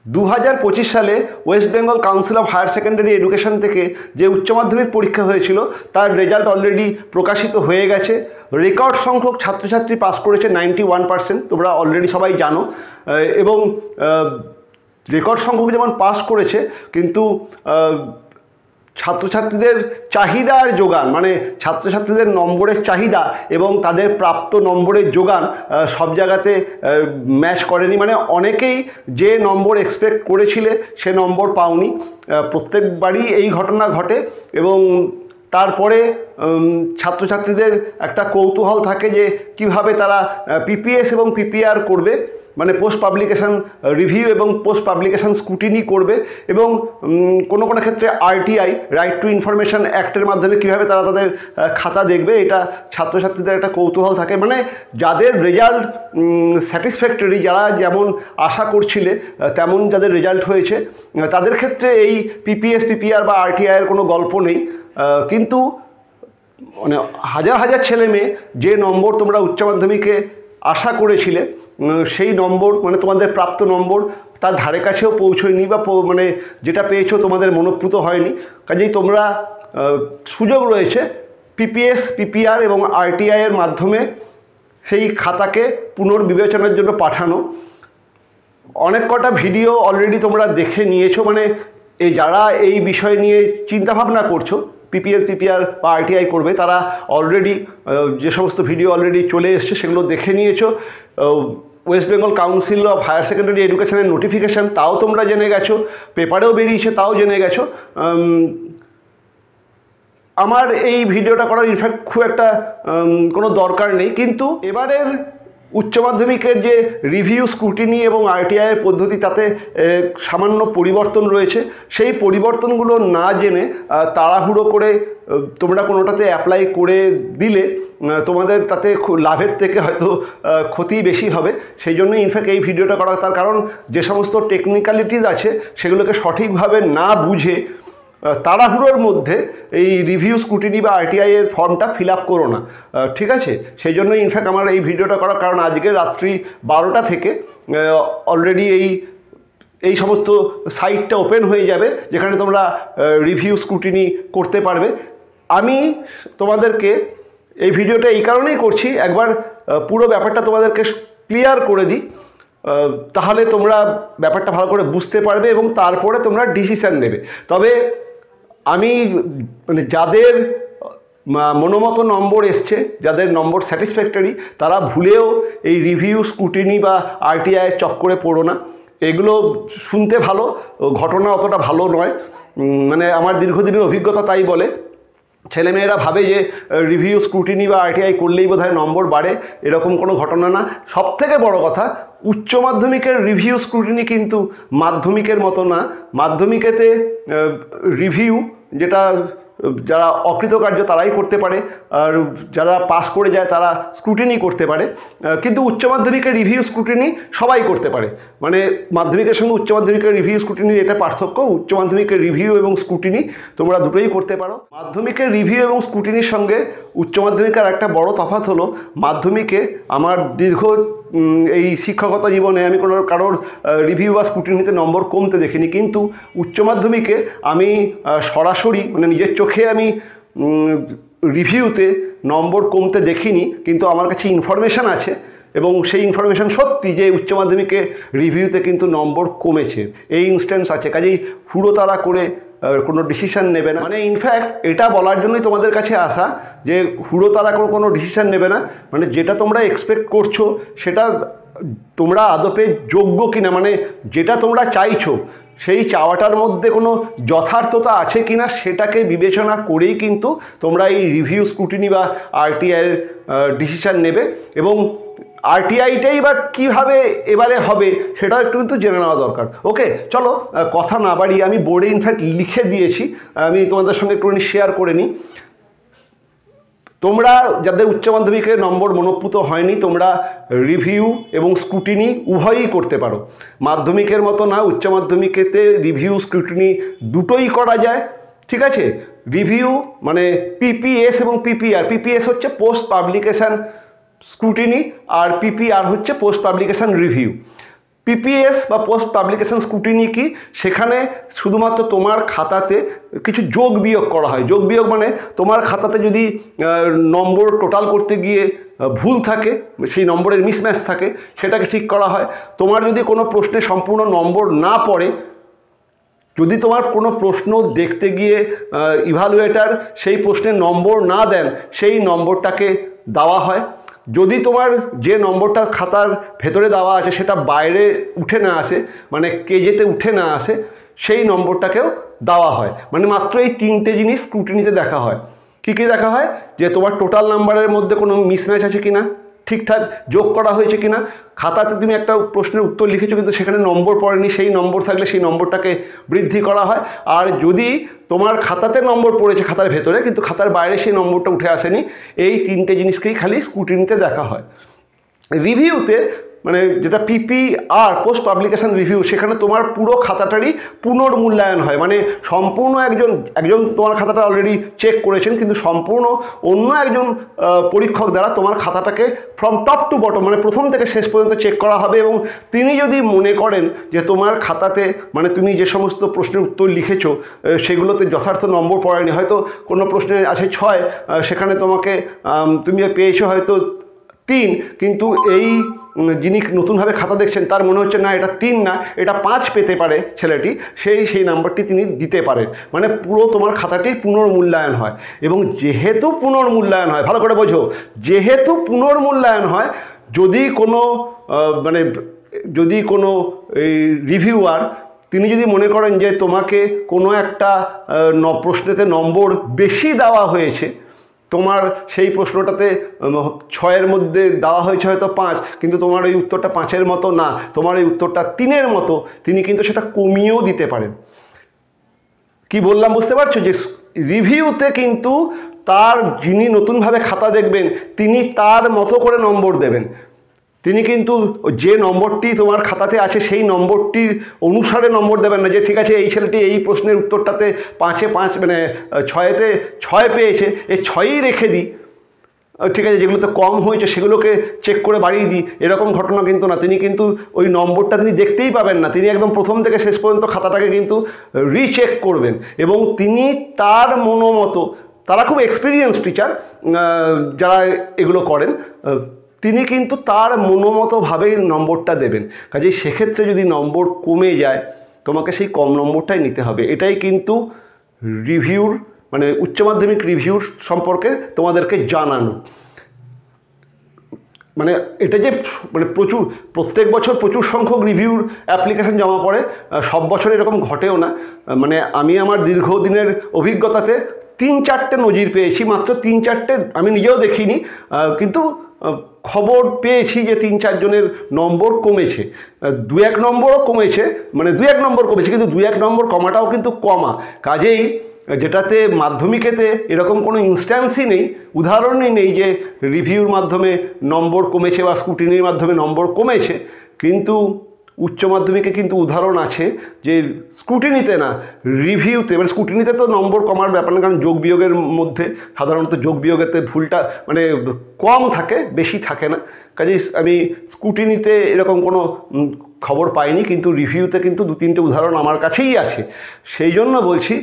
2025 সালে West Bengal council of higher secondary education থেকে যে উচ্চ মাধ্যমিক পরীক্ষা হয়েছিল তার রেজাল্ট অলরেডি প্রকাশিত হয়ে গেছে। রেকর্ড সংখ্যক ছাত্রছাত্রী পাস করেছে, 91%, তোমরা অলরেডি সবাই জানো। এবং রেকর্ড সংখ্যক যেমন পাস করেছে, কিন্তু ছাত্রছাত্রীদের চাহিদার যোগান, মানে ছাত্রছাত্রীদের নম্বরের চাহিদা এবং তাদের প্রাপ্ত নম্বরের যোগান সব জায়গাতে ম্যাচ করেনি। মানে অনেকেই যে নম্বর এক্সপেক্ট করেছিলে সে নম্বর পাওনি। প্রত্যেকবারই এই ঘটনা ঘটে এবং তারপরে ছাত্রছাত্রীদের একটা কৌতূহল থাকে যে কিভাবে তারা পিপিএস এবং পিপিআর করবে, মানে পোস্ট পাবলিকেশান রিভিউ এবং পোস্ট পাবলিকেশান স্ক্রুটিনি করবে, এবং কোনো কোনো ক্ষেত্রে আরটিআই, রাইট টু ইনফরমেশান অ্যাক্টের মাধ্যমে কীভাবে তারা তাদের খাতা দেখবে, এটা ছাত্রছাত্রীদের একটা কৌতূহল থাকে। মানে যাদের রেজাল্ট স্যাটিসফ্যাক্টরি, যারা যেমন আশা করছিলে তেমন যাদের রেজাল্ট হয়েছে, তাদের ক্ষেত্রে এই পিপিএস পিপিআর বা আরটিআইয়ের কোনো গল্প নেই। কিন্তু মানে হাজার হাজার ছেলে মেয়ে যে নম্বর তোমরা উচ্চ মাধ্যমিকে আশা করেছিলে সেই নম্বর, মানে তোমাদের প্রাপ্ত নম্বর তার ধারে কাছেও পৌঁছয়নি, বা মানে যেটা পেয়েছো তোমাদের মনোপ্রুত হয়নি। কাজেই তোমরা সুযোগ রয়েছে পিপিএস পিপিআর এবং আরটিআইয়ের মাধ্যমে সেই খাতাকে পুনর্বিবেচনার জন্য পাঠানো। অনেক কটা ভিডিও অলরেডি তোমরা দেখে নিয়েছো, মানে যারা এই বিষয় নিয়ে চিন্তাভাবনা করছো পিপিএস পিপিআর বা আরটিআই করবে, তারা অলরেডি যে সমস্ত ভিডিও অলরেডি চলে এসছে সেগুলো দেখে নিয়েছো। West Bengal council of higher secondary এডুকেশনের নোটিফিকেশান তাও তোমরা জেনে গেছো, পেপারেও বেরিয়েছে তাও জেনে গেছো। আমার এই ভিডিওটা করার ইনফ্যাক্ট খুব একটা কোনো দরকার নেই, কিন্তু এবারের উচ্চ মাধ্যমিকের যে রিভিউ স্ক্রুটিনি এবং আরটিআইয়ের পদ্ধতি, তাতে সামান্য পরিবর্তন রয়েছে। সেই পরিবর্তনগুলো না জেনে তাড়াহুড়ো করে তোমরা কোনোটাতে অ্যাপ্লাই করে দিলে তোমাদের তাতে লাভের থেকে হয়তো ক্ষতি বেশি হবে। সেই জন্যই ইনফ্যাক্ট এই ভিডিওটা করা। তার কারণ যে সমস্ত টেকনিক্যালিটিস আছে সেগুলোকে সঠিকভাবে না বুঝে তাড়াহুড়োর মধ্যে এই রিভিউ স্ক্রুটিনি বা আরটিআইয়ের ফর্মটা ফিল আপ করো না, ঠিক আছে? সেই জন্যই ইনফ্যাক্ট আমার এই ভিডিওটা করা। কারণ আজকে রাত্রি 12টা থেকে অলরেডি এই সমস্ত সাইটটা ওপেন হয়ে যাবে যেখানে তোমরা রিভিউ স্ক্রুটিনি করতে পারবে। আমি তোমাদেরকে এই ভিডিওটা এই কারণেই করছি, একবার পুরো ব্যাপারটা তোমাদেরকে ক্লিয়ার করে দিই, তাহলে তোমরা ব্যাপারটা ভালো করে বুঝতে পারবে এবং তারপরে তোমরা ডিসিশান নেবে। তবে আমি মানে যাদের মনোমতো নম্বর এসছে, যাদের নম্বর স্যাটিসফ্যাক্টরি, তারা ভুলেও এই রিভিউ স্ক্রুটিনি বা আরটিআইয়ের চক্করে পড়ো না। এগুলো শুনতে ভালো, ঘটনা অতটা ভালো নয়। মানে আমার দীর্ঘদিনের অভিজ্ঞতা তাই বলে। ছেলেমেয়েরা ভাবে যে রিভিউ স্ক্রুটিনি বা আরটিআই করলেই বোধহয় নম্বর বাড়ে, এরকম কোনো ঘটনা না। সবথেকে বড় কথা, উচ্চ মাধ্যমিকের রিভিউ স্ক্রুটিনি কিন্তু মাধ্যমিকের মতো না। মাধ্যমিকেতে রিভিউ, যেটা যারা অকৃতকার্য তারাই করতে পারে, আর যারা পাস করে যায় তারা স্ক্রুটিনি করতে পারে, কিন্তু উচ্চ মাধ্যমিকের রিভিউ স্ক্রুটিনি সবাই করতে পারে। মানে মাধ্যমিকের সঙ্গে উচ্চ মাধ্যমিকের রিভিউ স্ক্রুটিনির এটা পার্থক্য। উচ্চ মাধ্যমিকের রিভিউ এবং স্ক্রুটিনি তোমরা দুটোই করতে পারো। মাধ্যমিকের রিভিউ এবং স্ক্রুটিনির সঙ্গে উচ্চ মাধ্যমিকের একটা বড় তফাৎ হলো, মাধ্যমিকে আমার দীর্ঘ এই শিক্ষকতা জীবনে আমি কারোর রিভিউ বা স্ক্রুটিনিতে নম্বর কমতে দেখিনি, কিন্তু উচ্চ মাধ্যমিকে আমি সরাসরি মানে নিজের চোখে আমি রিভিউতে নম্বর কমতে দেখিনি। কিন্তু আমার কাছে ইনফরমেশান আছে এবং সেই ইনফরমেশান সত্যি যে উচ্চ মাধ্যমিকে রিভিউতে কিন্তু নম্বর কমেছে, এই ইনস্ট্যান্স আছে। কাজেই হুড়োতাড়া করে কোনো ডিসিশান নেবে না। মানে ইনফ্যাক্ট এটা বলার জন্যই তোমাদের কাছে আসা যে হুড়োতাড়া করে কোনো ডিসিশান নেবে না। মানে যেটা তোমরা এক্সপেক্ট করছো সেটা তোমরা আদপে যোগ্য কিনা, মানে যেটা তোমরা চাইছো সেই চাওয়াটার মধ্যে কোনো যথার্থতা আছে কিনা সেটাকে বিবেচনা করেই কিন্তু তোমরা এই রিভিউ স্ক্রুটিনি বা আরটিআইয়ের ডিসিশান নেবে। এবং আরটিআইটাই বা কীভাবে এবারে হবে সেটাও একটু কিন্তু জেনে নেওয়া দরকার। ওকে, চলো কথা না বাড়িয়ে, আমি বোর্ডে ইনফ্যাক্ট লিখে দিয়েছি, আমি তোমাদের সঙ্গে একটুখানি শেয়ার করে নিই। তোমরা যাদের উচ্চ মাধ্যমিকের নম্বর মনোপ্রুত হয়নি, তোমরা রিভিউ এবং স্ক্রুটিনি উভয়ই করতে পারো। মাধ্যমিকের মতো না, উচ্চ মাধ্যমিকেতে রিভিউ স্ক্রুটিনি দুটোই করা যায়, ঠিক আছে? রিভিউ মানে পিপিএস এবং পিপিআর। পিপিএস হচ্ছে পোস্ট পাবলিকেশান স্ক্রুটিনি আর পিপিআর হচ্ছে পোস্ট পাবলিকেশান রিভিউ। পিপিএস বা পোস্ট পাবলিকেশন স্ক্রুটিনি কি, সেখানে শুধুমাত্র তোমার খাতাতে কিছু যোগ বিয়োগ করা হয়। যোগ বিয়োগ মানে তোমার খাতাতে যদি নম্বর টোটাল করতে গিয়ে ভুল থাকে, সেই নম্বরের মিসম্যাচ থাকে, সেটাকে ঠিক করা হয়। তোমার যদি কোনো প্রশ্নে সম্পূর্ণ নম্বর না পড়ে, যদি তোমার কোনো প্রশ্ন দেখতে গিয়ে ইভালুয়েটার সেই প্রশ্নের নম্বর না দেন, সেই নম্বরটাকে দেওয়া হয়। যদি তোমার যে নম্বরটা খাতার ভেতরে দেওয়া আছে সেটা বাইরে উঠে না আসে, মানে কেজেতে উঠে না আসে, সেই নম্বরটাকেও দেওয়া হয়। মানে মাত্র এই 3টে জিনিস স্ক্রুটিনিতে দেখা হয়। কী কী দেখা হয়? যে তোমার টোটাল নাম্বারের মধ্যে কোনো মিসম্যাচ আছে কি না, ঠিকঠাক যোগ করা হয়েছে কি না, খাতাতে তুমি একটা প্রশ্নের উত্তর লিখেছো কিন্তু সেখানে নম্বর পড়েনি, সেই নম্বর থাকলে সেই নম্বরটাকে বৃদ্ধি করা হয়। আর যদি তোমার খাতাতে নম্বর পড়েছে খাতার ভেতরে কিন্তু খাতার বাইরে সেই নম্বরটা উঠে আসেনি, এই 3টে জিনিসকেই খালি স্ক্রুটিনিতে দেখা হয়। রিভিউতে মানে যেটা পিপিআর পোস্ট পাবলিকেশন রিভিউ, সেখানে তোমার পুরো খাতাটারই পুনর্মূল্যায়ন হয়। মানে সম্পূর্ণ একজন তোমার খাতাটা অলরেডি চেক করেছেন, কিন্তু সম্পূর্ণ অন্য একজন পরীক্ষক দ্বারা তোমার খাতাটাকে ফ্রম টপ টু বটম মানে প্রথম থেকে শেষ পর্যন্ত চেক করা হবে। এবং তিনি যদি মনে করেন যে তোমার খাতাতে মানে তুমি যে সমস্ত প্রশ্নের উত্তর লিখেছো সেগুলোতে যথার্থ নম্বর পড়েনি, হয়তো কোনো প্রশ্নে আছে 6, সেখানে তুমি পেয়েছো হয়তো 3, কিন্তু এই যিনি নতুনভাবে খাতা দেখছেন তার মনে হচ্ছে না এটা 3 না, এটা 5 পেতে পারে ছেলেটি, সেই নাম্বারটি তিনি দিতে পারেন। মানে পুরো তোমার খাতাটির পুনর্মূল্যায়ন হয়। এবং যেহেতু পুনর্মূল্যায়ন হয়, ভালো করে বোঝো, যেহেতু পুনর্মূল্যায়ন হয়, যদি কোনো এই রিভিউয়ার তিনি যদি মনে করেন যে তোমাকে কোনো একটা প্রশ্নেতে নম্বর বেশি দেওয়া হয়েছে, তোমার সেই প্রশ্নটাতে 6-এর মধ্যে দেওয়া হয়েছে হয়তো 5, কিন্তু তোমার এই উত্তরটা 5-এর মতো না, তোমার এই উত্তরটা 3-এর মতো, তিনি কিন্তু সেটা কমিয়েও দিতে পারেন। কি বললাম বুঝতে পারছো? যে রিভিউতে কিন্তু যিনি নতুনভাবে খাতা দেখবেন তিনি তার মতো করে নম্বর দেবেন। তিনি কিন্তু যে নম্বরটি তোমার খাতাতে আছে সেই নম্বরটির অনুসারে নম্বর দেবেন না, যে ঠিক আছে এই ছেলেটি এই প্রশ্নের উত্তরটাতে 5-এ 5 মানে 6-এতে 6 পেয়েছে, এই 6ই রেখে দিই, ঠিক আছে, যেগুলোতে কম হয়েছে সেগুলোকে চেক করে বাড়িয়ে দিই, এরকম ঘটনা কিন্তু না। তিনি কিন্তু ওই নম্বরটা তিনি দেখতেই পাবেন না, তিনি একদম প্রথম থেকে শেষ পর্যন্ত খাতাটাকে কিন্তু রিচেক করবেন। এবং তিনি তার মনোমতো, তারা খুব এক্সপিরিয়েন্স টিচার যারা এগুলো করেন, তিনি কিন্তু তার মনোমতোভাবেই নম্বরটা দেবেন। কাজেই সেক্ষেত্রে যদি নম্বর কমে যায় তোমাকে সেই কম নম্বরটাই নিতে হবে। এটাই কিন্তু রিভিউর মানে উচ্চ মাধ্যমিক রিভিউর সম্পর্কে তোমাদেরকে জানানো। মানে এটা যে মানে প্রত্যেক বছর প্রচুর সংখ্যক রিভিউর অ্যাপ্লিকেশন জমা পড়ে, সব বছর এরকম ঘটেও না। মানে আমি আমার দীর্ঘদিনের অভিজ্ঞতাতে 3-4টে নজির পেয়েছি, মাত্র 3-4টে, আমি নিজেও দেখিনি, কিন্তু খবর পেয়েছি যে 3-4 জনের নম্বর কমেছে, 2-1 নম্বরও কমেছে, মানে 2-1 নম্বর কমেছে, কিন্তু 2-1 নম্বর কমাটাও কিন্তু কমা। কাজেই যেটাতে মাধ্যমিকেতে এরকম কোনো ইনস্ট্যান্সই নেই, উদাহরণই নেই যে রিভিউর মাধ্যমে নম্বর কমেছে বা স্ক্রুটিনির মাধ্যমে নম্বর কমেছে। কিন্তু উচ্চ মাধ্যমিকে কিন্তু উদাহরণ আছে যে স্ক্রুটিনিতে না, রিভিউতে, মানে স্ক্রুটিনিতে তো নম্বর কমার ব্যাপার না, কারণ যোগ বিয়োগের মধ্যে সাধারণত যোগ বিয়োগেতে ভুলটা মানে কম থাকে, বেশি থাকে না। কাজেই আমি স্ক্রুটিনিতে এরকম কোনো খবর পাইনি, কিন্তু রিভিউতে কিন্তু 2-3টে উদাহরণ আমার কাছেই আছে। সেই জন্য বলছি,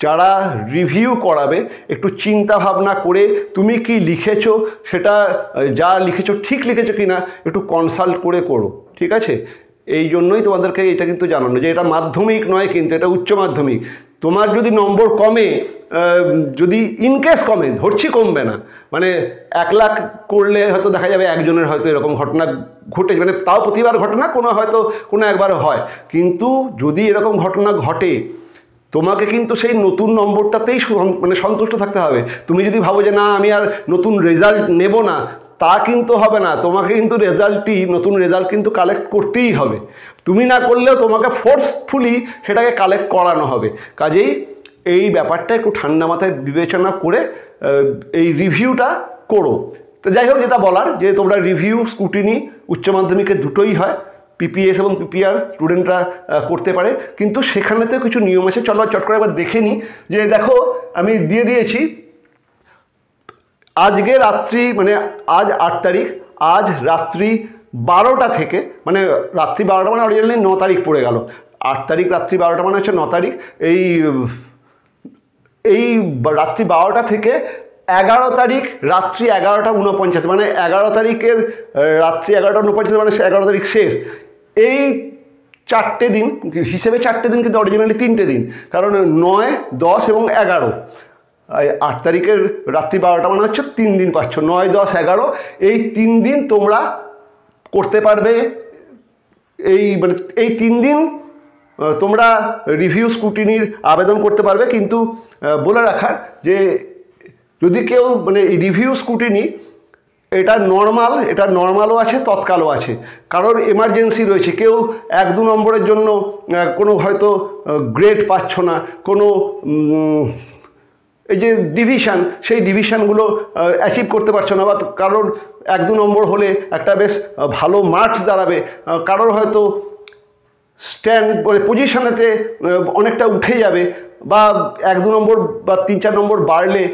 যারা রিভিউ করাবে একটু চিন্তা ভাবনা করে তুমি কি লিখেছো, সেটা যা লিখেছো ঠিক লিখেছো কি না একটু কনসাল্ট করে করো, ঠিক আছে? এই জন্যই তোমাদেরকে এটা কিন্তু জানানো যে এটা মাধ্যমিক নয়, কিন্তু এটা উচ্চ মাধ্যমিক। তোমার যদি নম্বর কমে, যদি ইনকেস কমে, ধরছি কমবে না, মানে 1 লাখ করলে হয়তো দেখা যাবে একজনের হয়তো এরকম ঘটনা ঘটে, মানে তাও প্রতিবার ঘটে না, হয়তো কোনো একবার হয়, কিন্তু যদি এরকম ঘটনা ঘটে তোমাকে কিন্তু সেই নতুন নম্বরটাতেই মানে সন্তুষ্ট থাকতে হবে। তুমি যদি ভাবো যে না আমি আর নতুন রেজাল্ট নেব না, তা কিন্তু হবে না। তোমাকে কিন্তু নতুন রেজাল্ট কিন্তু কালেক্ট করতেই হবে। তুমি না করলেও তোমাকে ফোর্সফুলি সেটাকে কালেক্ট করানো হবে। কাজেই এই ব্যাপারটা একটু ঠান্ডা মাথায় বিবেচনা করে এই রিভিউটা করো। তো যাই হোক, যেটা বলার যে তোমরা রিভিউ স্ক্রুটিনি উচ্চ মাধ্যমিকে দুটোই হয়, পিপিএস এবং পিপিআর স্টুডেন্টরা করতে পারে, কিন্তু সেখানেতেও কিছু নিয়ম আছে। চলো চট করে একবার দেখে নিই। যে দেখো আমি দিয়ে দিয়েছি আজকে রাত্রি, মানে আজ 8 তারিখ, আজ রাত্রি 12টা থেকে, মানে রাত্রি 12টা মানে অরিজিনালি 9 তারিখ পড়ে গেল, 8 তারিখ রাত্রি 12টা মানে হচ্ছে 9 তারিখ, এই রাত্রি 12টা থেকে 11 তারিখ রাত্রি 11:49, মানে 11 তারিখের রাত্রি 11:49 মানে 11 তারিখ শেষ। এই 4টে দিন হিসেবে 4টে দিন, কিন্তু অরিজিনালি 3টে দিন, কারণ 9, 10 এবং 11। 8 তারিখের রাত্রি 12টা মানে হচ্ছে 3 দিন পাচ্ছ, 9, 10, 11, এই 3 দিন তোমরা করতে পারবে। এই 3 দিন তোমরা রিভিউ স্ক্রুটিনির আবেদন করতে পারবে। কিন্তু বলে রাখার যে যদি কেউ মানে রিভিউ স্ক্রুটিনি এটা নর্মালও আছে, তৎকালও আছে। কারোর এমার্জেন্সি রয়েছে, কেউ 1-2 নম্বরের জন্য কোনো হয়তো গ্রেড পাচ্ছ না, কোনো এই যে ডিভিশন, সেই ডিভিশনগুলো অ্যাচিভ করতে পারছো না, বা কারোর 1-2 নম্বর হলে একটা বেশ ভালো মার্কস দাঁড়াবে, কারোর হয়তো পজিশনেতে অনেকটা উঠে যাবে, বা 1-2 নম্বর বা 3-4 নম্বর বাড়লে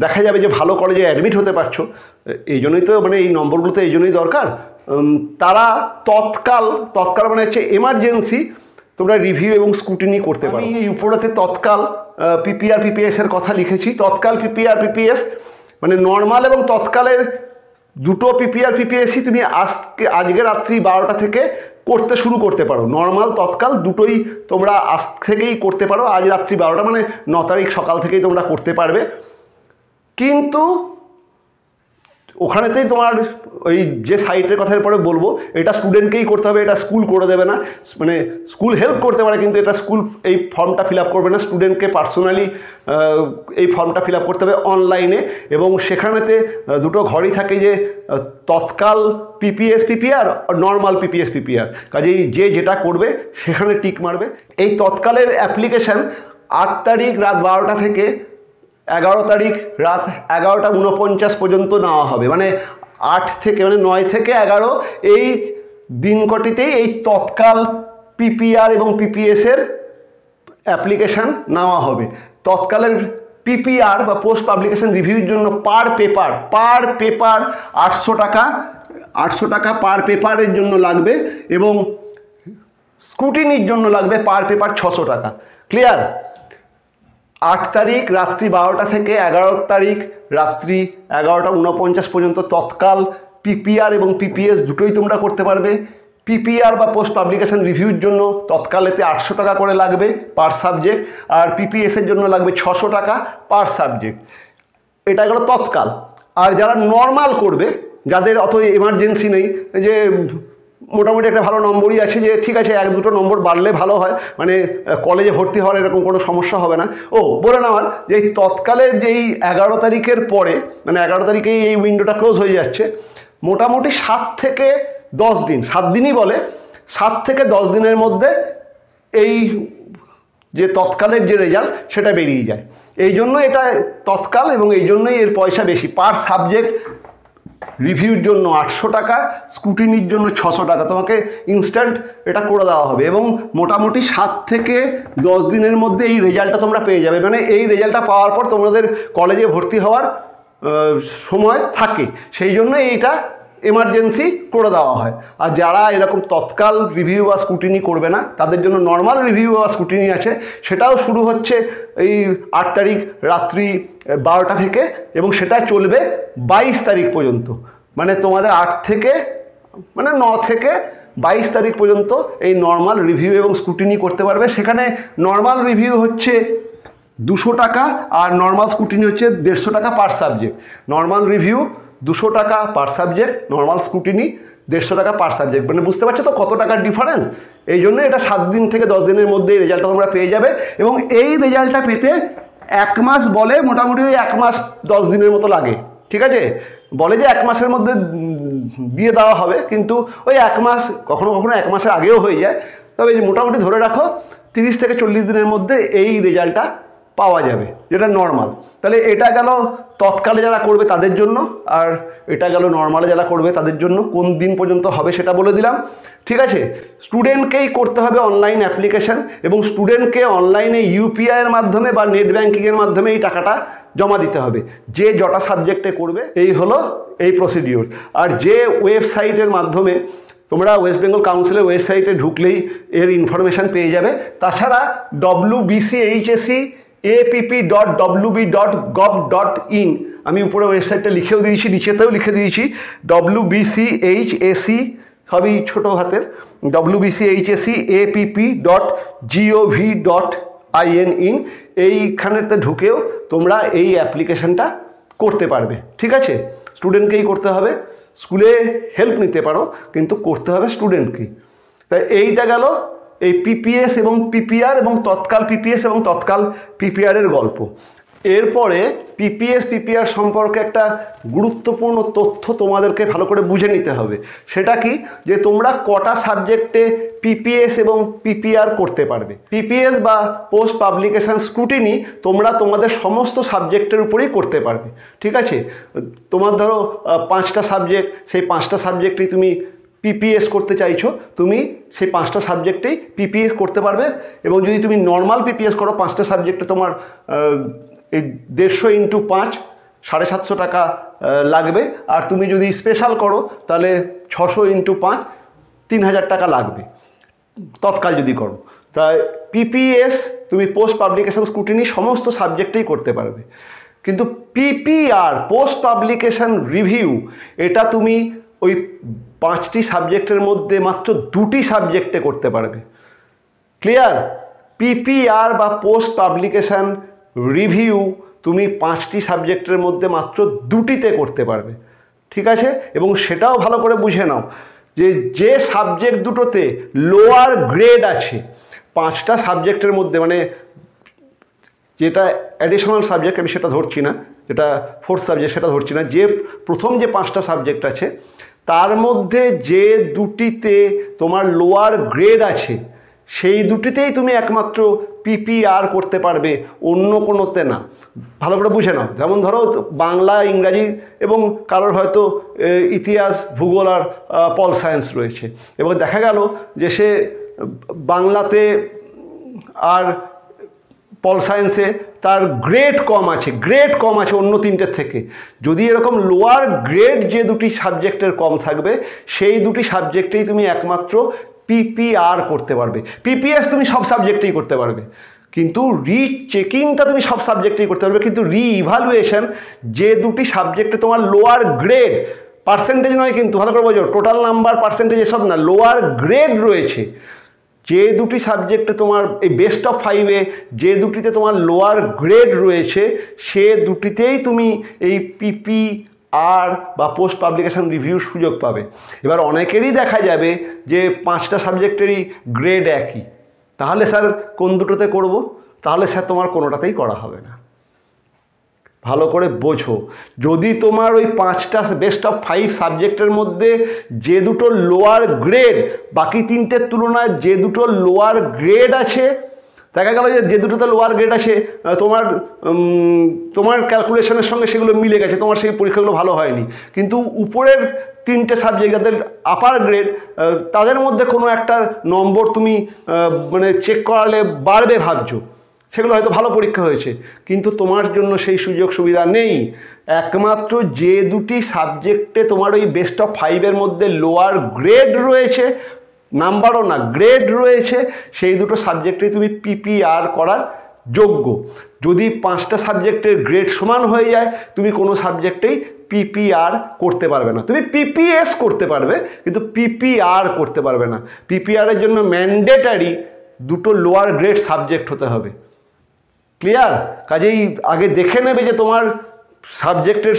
দেখা যাবে যে ভালো কলেজে অ্যাডমিট হতে পারছো। এই জন্যই তো মানে এই নম্বরগুলো তো এই জন্যই দরকার। তারা তৎকাল মানে হচ্ছে এমার্জেন্সি, তোমরা রিভিউ এবং স্ক্রুটিনি করতে পারো। এই উপরেতে তৎকাল পিপিআর পিপিএসের কথা লিখেছি। তৎকাল পিপিআর পিপিএস মানে নর্মাল এবং তৎকালের দুটো পিপিআর পিপিএসই তুমি আজকে রাত্রি 12টা থেকে করতে শুরু করতে পারো। নর্মাল তৎকাল দুটোই তোমরা আজ থেকেই করতে পারো, আজ রাত্রি 12টা মানে 9 তারিখ সকাল থেকেই তোমরা করতে পারবে। কিন্তু ওখানেতেই তোমার ওই যে সাইটের কথার পরে বলবো, এটা স্টুডেন্টকেই করতে হবে, এটা স্কুল করে দেবে না। মানে স্কুল হেল্প করতে পারে, কিন্তু এটা স্কুল এই ফর্মটা ফিল আপ করবে না, স্টুডেন্টকে পার্সোনালি এই ফর্মটা ফিল আপ করতে হবে অনলাইনে। এবং সেখানেতে দুটো ঘরই থাকে, যে তৎকাল পিপিএস পিপিআর আর নর্মাল পিপিএস পিপিআর। কাজেই যে যেটা করবে সেখানে টিক মারবে। এই তৎকালের অ্যাপ্লিকেশান 8 তারিখ রাত 12টা থেকে 11 তারিখ রাত 11:49 পর্যন্ত নেওয়া হবে। মানে 8 থেকে মানে 9 থেকে 11 এই দিন কটিতেই এই তৎকাল পিপিআর এবং পিপিএসের অ্যাপ্লিকেশান নেওয়া হবে। তৎকালের পিপিআর বা পোস্ট পাবলিকেশন রিভিউর জন্য পার পেপার 800 টাকা পার পেপারের জন্য লাগবে, এবং স্ক্রুটিনির জন্য লাগবে পার পেপার 600 টাকা। ক্লিয়ার? 8 তারিখ রাত্রি 12টা থেকে 11 তারিখ রাত্রি 11:49 পর্যন্ত তৎকাল পিপিআর এবং পিপিএস দুটোই তোমরা করতে পারবে। পিপিআর বা পোস্ট পাবলিকেশন রিভিউর জন্য তৎকালেতে 800 টাকা করে লাগবে পার সাবজেক্ট, আর পিপিএসের জন্য লাগবে 600 টাকা পার সাবজেক্ট। এটা গেল তৎকাল। আর যারা নর্মাল করবে, যাদের অত এমার্জেন্সি নেই, যে মোটামুটি একটা ভালো নম্বরই আছে, যে ঠিক আছে 1-2 নম্বর বাড়লে ভালো হয়, মানে কলেজে ভর্তি হওয়ার এরকম কোনো সমস্যা হবে না। বলে নেওয়ার যে এই তৎকালের যেই 11 তারিখের পরে, মানে 11 তারিখেই এই উইন্ডোটা ক্লোজ হয়ে যাচ্ছে, মোটামুটি 7 থেকে 10 দিন, 7 দিনই বলে, 7 থেকে 10 দিনের মধ্যে এই যে তৎকালের যে রেজাল্ট সেটা বেরিয়ে যায়। এই জন্য এটা তৎকাল, এবং এই জন্যই এর পয়সা বেশি। পার সাবজেক্ট রিভিউর জন্য 800 টাকা, স্ক্রুটিনির জন্য 600 টাকা, তোমাকে ইনস্ট্যান্ট এটা করে দেওয়া হবে। এবং মোটামুটি 7 থেকে 10 দিনের মধ্যে এই রেজাল্টটা তোমরা পেয়ে যাবে। মানে এই রেজাল্টটা পাওয়ার পর তোমাদের কলেজে ভর্তি হওয়ার সময় থাকে, সেই জন্য এইটা এমার্জেন্সি করে দেওয়া হয়। আর যারা এরকম তৎকাল রিভিউ বা স্ক্রুটিনি করবে না, তাদের জন্য নর্মাল রিভিউ বা স্ক্রুটিনি আছে, সেটাও শুরু হচ্ছে এই 8 তারিখ রাত্রি 12টা থেকে, এবং সেটা চলবে 22 তারিখ পর্যন্ত। মানে তোমাদের 8 থেকে মানে 9 থেকে 22 তারিখ পর্যন্ত এই নর্মাল রিভিউ এবং স্ক্রুটিনি করতে পারবে। সেখানে নর্মাল রিভিউ হচ্ছে 200 টাকা, আর নর্মাল স্ক্রুটিনি হচ্ছে 150 টাকা পার সাবজেক্ট। নর্মাল রিভিউ 200 টাকা পার সাবজেক্ট, নর্মাল স্ক্রুটিনি 150 টাকা পার সাবজেক্ট। মানে বুঝতে পারছো তো কত টাকার ডিফারেন্স। এই জন্য এটা 7 দিন থেকে 10 দিনের মধ্যে এই রেজাল্টটা তোমরা পেয়ে যাবে। এবং এই রেজাল্টটা পেতে 1 মাস বলে, মোটামুটি ওই 1 মাস 10 দিনের মতো লাগে। ঠিক আছে, বলে যে 1 মাসের মধ্যে দিয়ে দেওয়া হবে, কিন্তু ওই 1 মাস, কখনো কখনো 1 মাসের আগেও হয়ে যায়। তবে মোটামুটি ধরে রাখো 30 থেকে 40 দিনের মধ্যে এই রেজাল্টটা পাওয়া যাবে, যেটা নর্মাল। তাহলে এটা গেল তৎকালে যারা করবে তাদের জন্য, আর এটা গেল নর্মালে যারা করবে তাদের জন্য। কোন দিন পর্যন্ত হবে সেটা বলে দিলাম। ঠিক আছে, স্টুডেন্টকেই করতে হবে অনলাইন অ্যাপ্লিকেশান, এবং স্টুডেন্টকে অনলাইনে ইউপিআইয়ের মাধ্যমে বা নেট ব্যাঙ্কিংয়ের মাধ্যমে এই টাকাটা জমা দিতে হবে। যে যটা সাবজেক্টে করবে এই হলো এই প্রসিডিওর। আর যে ওয়েবসাইটের মাধ্যমে তোমরা ওয়েস্ট বেঙ্গল কাউন্সিলের ওয়েবসাইটে ঢুকলেই এর ইনফরমেশান পেয়ে যাবে। তাছাড়া wbchac.wb.gov.in আমি উপরে ওয়েবসাইটটা লিখেও দিয়েছি, নিচেতেও লিখে দিয়েছি wbchac সবই ছোটো হাতের wbchacapp.gov.in এইখানেতে ঢুকেও তোমরা এই অ্যাপ্লিকেশনটা করতে পারবে। ঠিক আছে, স্টুডেন্টকেই করতে হবে, স্কুলে হেল্প নিতে পারো কিন্তু করতে হবে স্টুডেন্টকেই। তাই এইটা গেল এই পিপিএস এবং পিপিআর এবং তৎকাল পিপিএস এবং তৎকাল পিপিআরের গল্প। এরপরে পিপিএস পিপিআর সম্পর্কে একটা গুরুত্বপূর্ণ তথ্য তোমাদেরকে ভালো করে বুঝে নিতে হবে। সেটা কি, যে তোমরা কটা সাবজেক্টে পিপিএস এবং পিপিআর করতে পারবে। পিপিএস বা পোস্ট পাবলিকেশন স্ক্রুটিনি তোমরা তোমাদের সমস্ত সাবজেক্টের উপরেই করতে পারবে। ঠিক আছে, তোমার ধরো 5টা সাবজেক্ট, সেই 5টা সাবজেক্টেই তুমি পিপিএস করতে চাইছো, তুমি সেই 5টা সাবজেক্টেই পিপিএস করতে পারবে। এবং যদি তুমি নর্মাল পিপিএস করো 5টা সাবজেক্টে তোমার এই 150 × 5 750 টাকা লাগবে। আর তুমি যদি স্পেশাল করো তাহলে 600 × 5 3000 টাকা লাগবে তৎকাল যদি করো। তাই পিপিএস তুমি পোস্ট পাবলিকেশন স্ক্রুটিনি সমস্ত সাবজেক্টেই করতে পারবে। কিন্তু পিপিআর পোস্ট পাবলিকেশন রিভিউ এটা তুমি ওই 5টি সাবজেক্টের মধ্যে মাত্র 2টি সাবজেক্টে করতে পারবে। ক্লিয়ার? পিপিআর বা পোস্ট পাবলিকেশন রিভিউ তুমি 5টি সাবজেক্টের মধ্যে মাত্র 2টিতে করতে পারবে। ঠিক আছে, এবং সেটাও ভালো করে বুঝে নাও যে যে সাবজেক্ট দুটোতে লোয়ার গ্রেড আছে 5টা সাবজেক্টের মধ্যে, মানে যেটা অ্যাডিশনাল সাবজেক্ট আমি সেটা ধরছি না, যেটা 4th সাবজেক্ট সেটা ধরছি না, যে প্রথম যে 5টা সাবজেক্ট আছে তার মধ্যে যে দুটিতে তোমার লোয়ার গ্রেড আছে সেই দুটিতেই তুমি একমাত্র পিপিআর করতে পারবে, অন্য কোনোতে না। ভালো করে বুঝে নাও। যেমন ধরো বাংলা, ইংরাজি এবং কারোর হয়তো ইতিহাস, ভূগোল আর পল সায়েন্স রয়েছে, এবং দেখা গেল যে সে বাংলাতে আর পল সায়েন্সে তার গ্রেড কম আছে অন্য 3টের থেকে। যদি এরকম লোয়ার গ্রেড যে দুটি সাবজেক্টের কম থাকবে সেই দুটি সাবজেক্টেই তুমি একমাত্র পিপিআর করতে পারবে। পিপিএস তুমি সব সাবজেক্টেই করতে পারবে, কিন্তু রিচেকিংটা তুমি সব সাবজেক্টেই করতে পারবে, কিন্তু রিইভ্যালুয়েশন যে দুটি সাবজেক্টে তোমার লোয়ার গ্রেড, পার্সেন্টেজ নয় কিন্তু, ভালো করে বোঝো, টোটাল নাম্বার পার্সেন্টেজ এসব না, লোয়ার গ্রেড রয়েছে যে দুটি সাবজেক্টে তোমার এই বেস্ট অফ 5-এ যে দুটিতে তোমার লোয়ার গ্রেড রয়েছে সে দুটিতেই তুমি এই পিপিআর বা পোস্ট পাবলিকেশন রিভিউর সুযোগ পাবে। এবার অনেকেরই দেখা যাবে যে 5টা সাবজেক্টেরই গ্রেড একই, তাহলে স্যার কোন দুটোতে করব? তাহলে স্যার তোমার কোনোটাতেই করা হবে না। ভালো করে বোঝো, যদি তোমার ওই 5টা বেস্ট অফ 5 সাবজেক্টের মধ্যে যে দুটো লোয়ার গ্রেড, বাকি 3টের তুলনায় যে দুটো লোয়ার গ্রেড আছে, দেখা গেল যে দুটোতে লোয়ার গ্রেড আছে তোমার ক্যালকুলেশনের সঙ্গে সেগুলো মিলে গেছে, তোমার সেই পরীক্ষাগুলো ভালো হয়নি, কিন্তু উপরের 3টে সাবজেক্ট যাদের আপার গ্রেড তাদের মধ্যে কোনো একটা নম্বর তুমি মানে চেক করালে বাড়বে ভাবছো, সেগুলো হয়তো ভালো পরীক্ষা হয়েছে, কিন্তু তোমার জন্য সেই সুযোগ সুবিধা নেই। একমাত্র যে দুটি সাবজেক্টে তোমার ওই বেস্ট অফ 5-এর মধ্যে লোয়ার গ্রেড রয়েছে, নাম্বারও না গ্রেড রয়েছে, সেই দুটো সাবজেক্টেই তুমি পিপিআর করার যোগ্য। যদি 5টা সাবজেক্টের গ্রেড সমান হয়ে যায় তুমি কোনো সাবজেক্টেই পিপিআর করতে পারবে না। তুমি পিপিএস করতে পারবে কিন্তু পিপিআর করতে পারবে না। পিপিআরের জন্য ম্যান্ডেটারি দুটো লোয়ার গ্রেড সাবজেক্ট হতে হবে। ক্লিয়ার? কাজেই আগে দেখে নেবে যে তোমার সাবজেক্টের,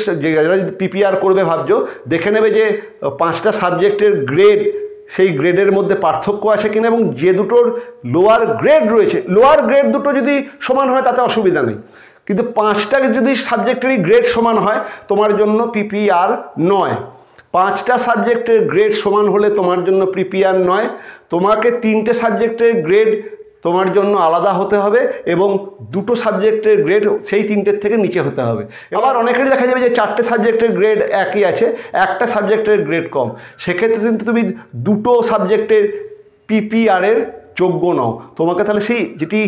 যারা যদি পিপিআর করবে ভাবছো, দেখে নেবে যে 5টা সাবজেক্টের গ্রেড, সেই গ্রেডের মধ্যে পার্থক্য আছে কিনা, এবং যে দুটোর লোয়ার গ্রেড রয়েছে, লোয়ার গ্রেড দুটো যদি সমান হয় তাতে অসুবিধা নেই, কিন্তু 5টা যদি সাবজেক্টেরই গ্রেড সমান হয় তোমার জন্য পিপিআর নয়। 5টা সাবজেক্টের গ্রেড সমান হলে তোমার জন্য পিপিআর নয়, তোমাকে 3টে সাবজেক্টের গ্রেড তোমার জন্য আলাদা হতে হবে এবং দুটো সাবজেক্টের গ্রেড সেই 3টের থেকে নিচে হতে হবে। এবার অনেকেরই দেখা যাবে যে 4টে সাবজেক্টের গ্রেড একই আছে, একটা সাবজেক্টের গ্রেড কম, সেক্ষেত্রে কিন্তু তুমি দুটো সাবজেক্টের পিপিআরের যোগ্য নও। তোমাকে তাহলে সেই যেটি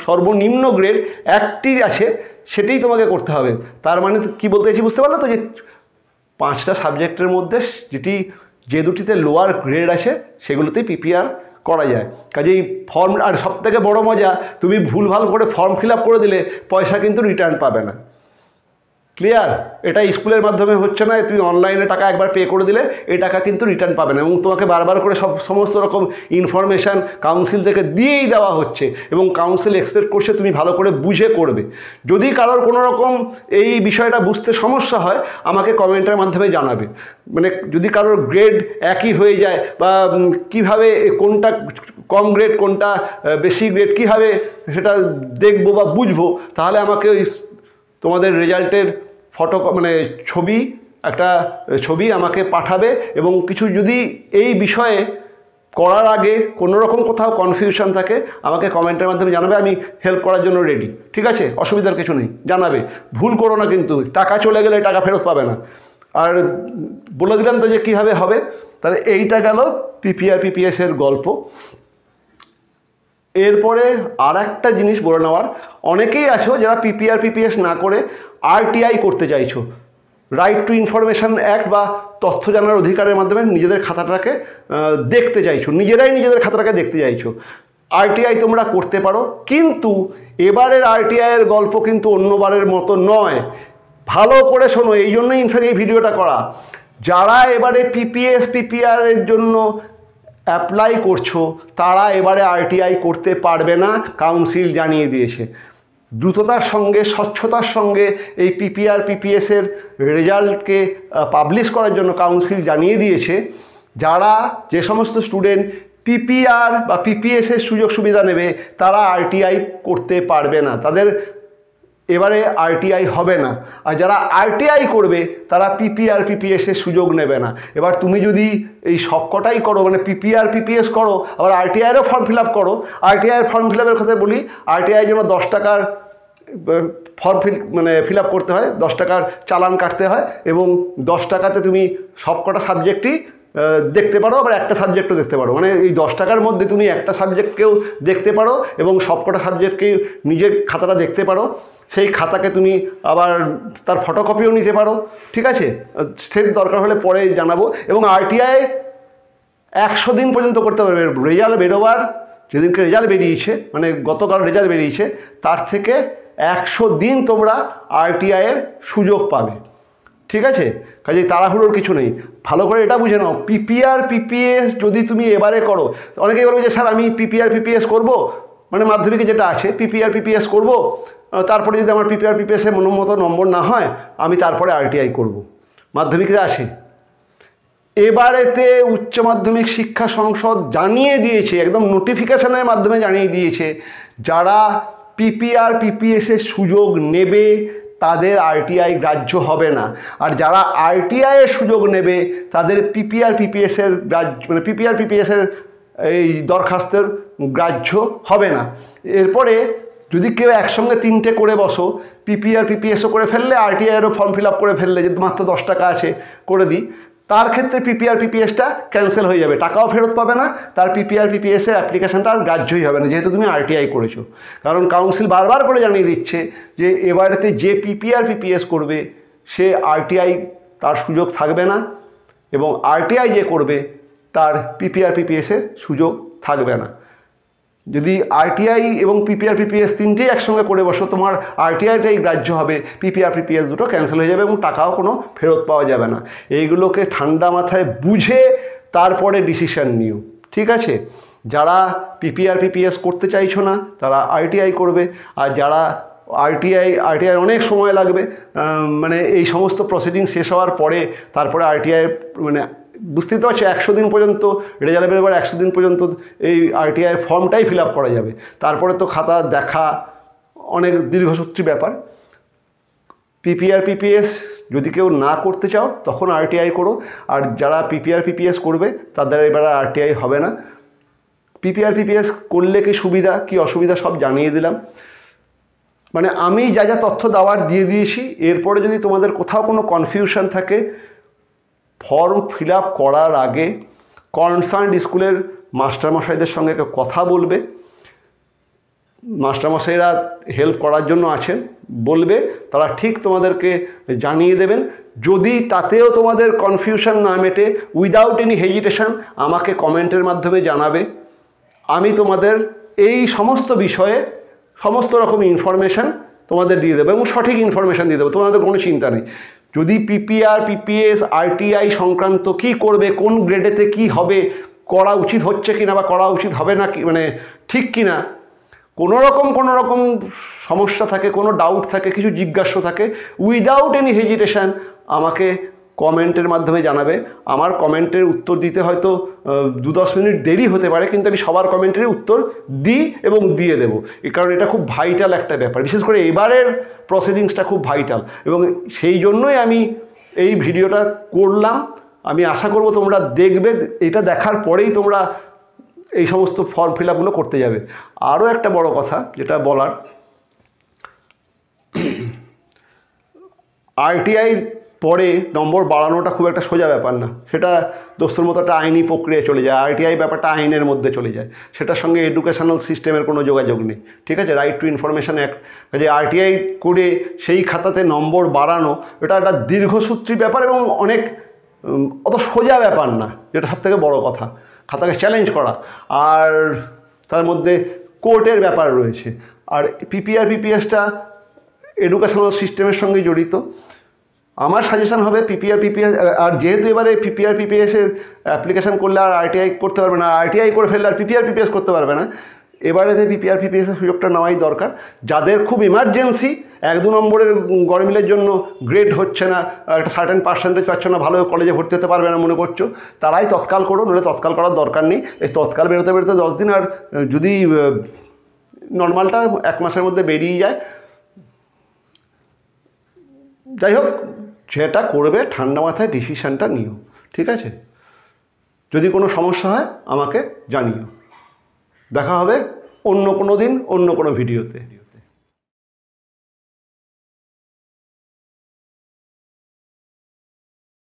সর্বনিম্ন গ্রেড একটি আছে সেটাই তোমাকে করতে হবে। তার মানে কী বলতে চাইছি বুঝতে পারলে তো, যে 5টা সাবজেক্টের মধ্যে যে দুটিতে লোয়ার গ্রেড আছে সেগুলোতেই পিপিআর করা যায়। কাজেই ফর্ম, আর সবথেকে বড় মজা, তুমি ভুলভাল করে ফর্ম ফিল আপ করে দিলে পয়সা কিন্তু রিটার্ন পাবে না। ক্লিয়ার? এটা স্কুলের মাধ্যমে হচ্ছে না, তুমি অনলাইনে টাকা একবার পে করে দিলে এই টাকা কিন্তু রিটার্ন পাবে না, এবং তোমাকে বারবার করে সমস্ত রকম ইনফরমেশান কাউন্সিল থেকে দিয়েই দেওয়া হচ্ছে, এবং কাউন্সিল এক্সপেক্ট করছে তুমি ভালো করে বুঝে করবে। যদি কারোর কোনো রকম এই বিষয়টা বুঝতে সমস্যা হয় আমাকে কমেন্টের মাধ্যমে জানাবে। মানে যদি কারোর গ্রেড একই হয়ে যায়, বা কিভাবে কোনটা কম গ্রেড কোনটা বেশি গ্রেড কীভাবে সেটা দেখবো বা বুঝবো, তাহলে আমাকে ওই তোমাদের রেজাল্টের একটা ছবি আমাকে পাঠাবে, এবং কিছু যদি এই বিষয়ে করার আগে কোনো রকম কোথাও কনফিউশন থাকে আমাকে কমেন্টের মাধ্যমে জানাবে, আমি হেল্প করার জন্য রেডি। ঠিক আছে? অসুবিধার কিছু নেই, জানাবে। ভুল করো না কিন্তু, টাকা চলে গেলে টাকা ফেরত পাবে না। আর বলে দিলাম তো যে কীভাবে হবে। তাহলে এইটা গেল পিপিআর পিপিএসের গল্প। এরপরে আর একটা জিনিস বলে নেওয়ার, অনেকেই আছো যারা পিপিআর পিপিএস না করে আরটিআই করতে চাইছো, রাইট টু ইনফরমেশান অ্যাক্ট বা তথ্য জানার অধিকারের মাধ্যমে নিজেদের খাতাটাকে দেখতে চাইছো, নিজেদের খাতাটাকে দেখতে চাইছো। আরটিআই তোমরা করতে পারো, কিন্তু এবারের আরটিআইয়ের গল্প কিন্তু অন্যবারের মতো নয়। ভালো করে শোনো, এই জন্যই ইনফ্যাক্ট এই ভিডিওটা করা। যারা এবারে পিপিআরের জন্য অ্যাপ্লাই করছো তারা এবারে আরটিআই করতে পারবে না, কাউন্সিল জানিয়ে দিয়েছে। দ্রুততার সঙ্গে, স্বচ্ছতার সঙ্গে এই পিপিআর পিপিএসের রেজাল্টকে পাবলিশ করার জন্য কাউন্সিল জানিয়ে দিয়েছে যারা, যে সমস্ত স্টুডেন্ট পিপিআর বা পিপিএসের সুযোগ সুবিধা নেবে তারা আরটিআই করতে পারবে না, তাদের এবারে আরটিআই হবে না। আর যারা আরটিআই করবে তারা পিপিআর পিপিএসের সুযোগ নেবে না। এবার তুমি যদি এই সবকটাই করো, মানে পিপিআর পিপিএস করো, আবার আরটিআইয়েরও ফর্ম ফিল আপ করো, আরটিআইয়ের ফর্ম ফিল আপের কথা বলি, আরটিআই জন্য 10 টাকার ফর্ম ফিল আপ করতে হয়, 10 টাকার চালান কাটতে হয়, এবং 10 টাকাতে তুমি সবকটা সাবজেক্টই দেখতে পারো, আবার একটা সাবজেক্টও দেখতে পারো। মানে এই 10 টাকার মধ্যে তুমি একটা সাবজেক্টকেও দেখতে পারো এবং সবকটা সাবজেক্টকেই নিজের খাতাটা দেখতে পারো। সেই খাতাকে তুমি আবার তার ফটোকপিও নিতে পারো। ঠিক আছে? সে দরকার হলে পরে জানাবো। এবং আরটিআই 100 দিন পর্যন্ত করতে পারবে। রেজাল্ট বেরোবার যেদিনকে রেজাল্ট বেরিয়েছে, মানে গতকাল রেজাল্ট বেরিয়েছে, তার থেকে 100 দিন তোমরা আরটিআইয়ের সুযোগ পাবে। ঠিক আছে? কাজেই তাড়াহুড়োর কিছু নেই। ভালো করে এটা বুঝে নাও, পিপিআর পিপিএস যদি তুমি এবারে করো, অনেকেই বলবে যে স্যার আমি পিপিআর পিপিএস করবো, মানে মাধ্যমিকে যেটা আছে পিপিআর পিপিএস করবো, তারপরে যদি আমার পিপিআর পিপিএসের মতো নম্বর না হয় আমি তারপরে আরটিআই করব। মাধ্যমিকে আসে, এবারেতে উচ্চ মাধ্যমিক শিক্ষা সংসদ জানিয়ে দিয়েছে, একদম নোটিফিকেশনের মাধ্যমে জানিয়ে দিয়েছে, যারা পিপিআর পিপিএসের সুযোগ নেবে তাদের আরটিআই গ্রাহ্য হবে না। আর যারা আরটিআইয়ের সুযোগ নেবে তাদের পিপিআর পিপিএসের এই দরখাস্তের গ্রাহ্য হবে না। এরপরে যদি কেউ একসঙ্গে 3টে করে বসো, পিপিআর পিপিএসও করে ফেললে, আরটিআইয়েরও ফর্ম ফিল আপ করে ফেললে, যে মাত্র 10 টাকা আছে করে দিই, তার ক্ষেত্রে পিপিআর পিপিএসটা ক্যান্সেল হয়ে যাবে, টাকাও ফেরত পাবে না, তার পিপিআর পিপিএসের অ্যাপ্লিকেশানটা আর গ্রাহ্যই হবে না, যেহেতু তুমি আরটিআই করেছো। কারণ কাউন্সিল বারবার করে জানিয়ে দিচ্ছে যে এবারেতে যে পিপিআর পিপিএস করবে সে আরটিআই তার সুযোগ থাকবে না, এবং আরটিআই যে করবে তার পিপিআর পিপিএসের সুযোগ থাকবে না। যদি আরটিআই এবং পিপিআর পিপিএস 3টেই একসঙ্গে করে বসো, তোমার আরটিআইটাই গ্রাহ্য হবে, পিপিআর পিপিএস দুটো ক্যান্সেল হয়ে যাবে এবং টাকাও কোনো ফেরত পাওয়া যাবে না। এইগুলোকে ঠান্ডা মাথায় বুঝে তারপরে ডিসিশান নিও। ঠিক আছে? যারা পিপিআর পিপিএস করতে চাইছো না তারা আরটিআই করবে, আর যারা আরটিআই অনেক সময় লাগবে, মানে এই সমস্ত প্রসিডিং শেষ হওয়ার পরে তারপরে আরটিআই, মানে বুঝতেই তো পারছি 100 দিন পর্যন্ত রেজাল্ট বেরোবার 100 দিন পর্যন্ত এই আরটিআইয়ের ফর্মটাই ফিল আপ করা যাবে। তারপরে তো খাতা দেখা অনেক দীর্ঘসূত্রী ব্যাপার। পিপিআর পিপিএস যদি কেউ না করতে চাও তখন আরটিআই করো, আর যারা পিপিআর পিপিএস করবে তাদের এবার আরটিআই হবে না। পিপিআর পিপিএস করলে কি সুবিধা কি অসুবিধা সব জানিয়ে দিলাম। মানে আমি যা যা তথ্য দেওয়ার দিয়ে দিয়েছি। এরপরে যদি তোমাদের কোথাও কোনো কনফিউশন থাকে, ফর্ম ফিল আপ করার আগে কনসার্ন স্কুলের মাস্টারমশাইদের সঙ্গে কথা বলবে। মাস্টারমশাইরা হেল্প করার জন্য আছেন, বলবে তারা ঠিক তোমাদেরকে জানিয়ে দেবেন। যদি তাতেও তোমাদের কনফিউশন না মেটে, উইদাউট এনি হেজিটেশন আমাকে কমেন্টের মাধ্যমে জানাবে। আমি তোমাদের এই সমস্ত বিষয়ে সমস্ত রকম ইনফরমেশান তোমাদের দিয়ে দেবো এবং সঠিক ইনফরমেশান দিয়ে দেবো, তোমাদের কোনো চিন্তা নেই। যদি পিপিআর, পিপিএস, আরটিআই সংক্রান্ত কী করবে, কোন গ্রেডেতে কি হবে, করা উচিত হচ্ছে কি না বা করা উচিত হবে না কি, মানে ঠিক কি না, কোনো রকম সমস্যা থাকে, কোনো ডাউট থাকে, কিছু জিজ্ঞাসা থাকে, উইদাউট এনি হেজিটেশান আমাকে কমেন্টের মাধ্যমে জানাবে। আমার কমেন্টের উত্তর দিতে হয়তো 2-10 মিনিট দেরি হতে পারে, কিন্তু আমি সবার কমেন্টের উত্তর দিই এবং দিয়ে দেবো। এই কারণে এটা খুব ভাইটাল একটা ব্যাপার, বিশেষ করে এবারের প্রসিডিংসটা খুব ভাইটাল, এবং সেই জন্যই আমি এই ভিডিওটা করলাম। আমি আশা করব তোমরা দেখবে, এটা দেখার পরেই তোমরা এই সমস্ত ফর্ম ফিল আপগুলো করতে যাবে। আরও একটা বড় কথা যেটা বলার, আরটিআই পরে নম্বর বাড়ানোটা খুব একটা সোজা ব্যাপার না, সেটা দোস্তর মতো একটা আইনি প্রক্রিয়া চলে যায়। আরটিআই ব্যাপারটা আইনের মধ্যে চলে যায়, সেটার সঙ্গে এডুকেশনাল সিস্টেমের কোনো যোগাযোগ নেই, ঠিক আছে। রাইট টু ইনফরমেশান অ্যাক্ট, যে আরটিআই করে সেই খাতাতে নম্বর বাড়ানো, এটা একটা দীর্ঘসূত্রী ব্যাপার এবং অনেক অত সোজা ব্যাপার না, যেটা সবথেকে বড় কথা। খাতাকে চ্যালেঞ্জ করা, আর তার মধ্যে কোর্টের ব্যাপার রয়েছে। আর পিপিআর, পিপিএসটা এডুকেশনাল সিস্টেমের সঙ্গে জড়িত। আমার সাজেশন হবে পিপিআর, পিপিএস, আর যেহেতু এবারে পিপিআর, পিপিএসের অ্যাপ্লিকেশান করলে আর আরটিআই করতে পারবে না, আরটিআই করে ফেললে আর পিপিআর, পিপিএস করতে পারবে না, এবারেতে পিপিআর, পিপিএসের সুযোগটা নেওয়াই দরকার। যাদের খুব ইমার্জেন্সি, 1-2 নম্বরের গরমিলের জন্য গ্রেড হচ্ছে না, একটা সার্টেন পার্সেন্টেজ পাচ্ছ না, ভালো কলেজে ভর্তি হতে পারবে না মনে করছো, তারাই তৎকাল করো, নইলে তৎকাল করার দরকার নেই। এই তৎকাল বেরোতে বেরোতে 10 দিন, আর যদি নর্মালটা 1 মাসের মধ্যে বেরিয়ে যায়। যাই হোক, যেটা করবে ঠান্ডা মাথায় ডিসিশানটা নিও, ঠিক আছে। যদি কোনো সমস্যা হয় আমাকে জানিও। দেখা হবে অন্য কোনো দিন, অন্য কোনো ভিডিওতে।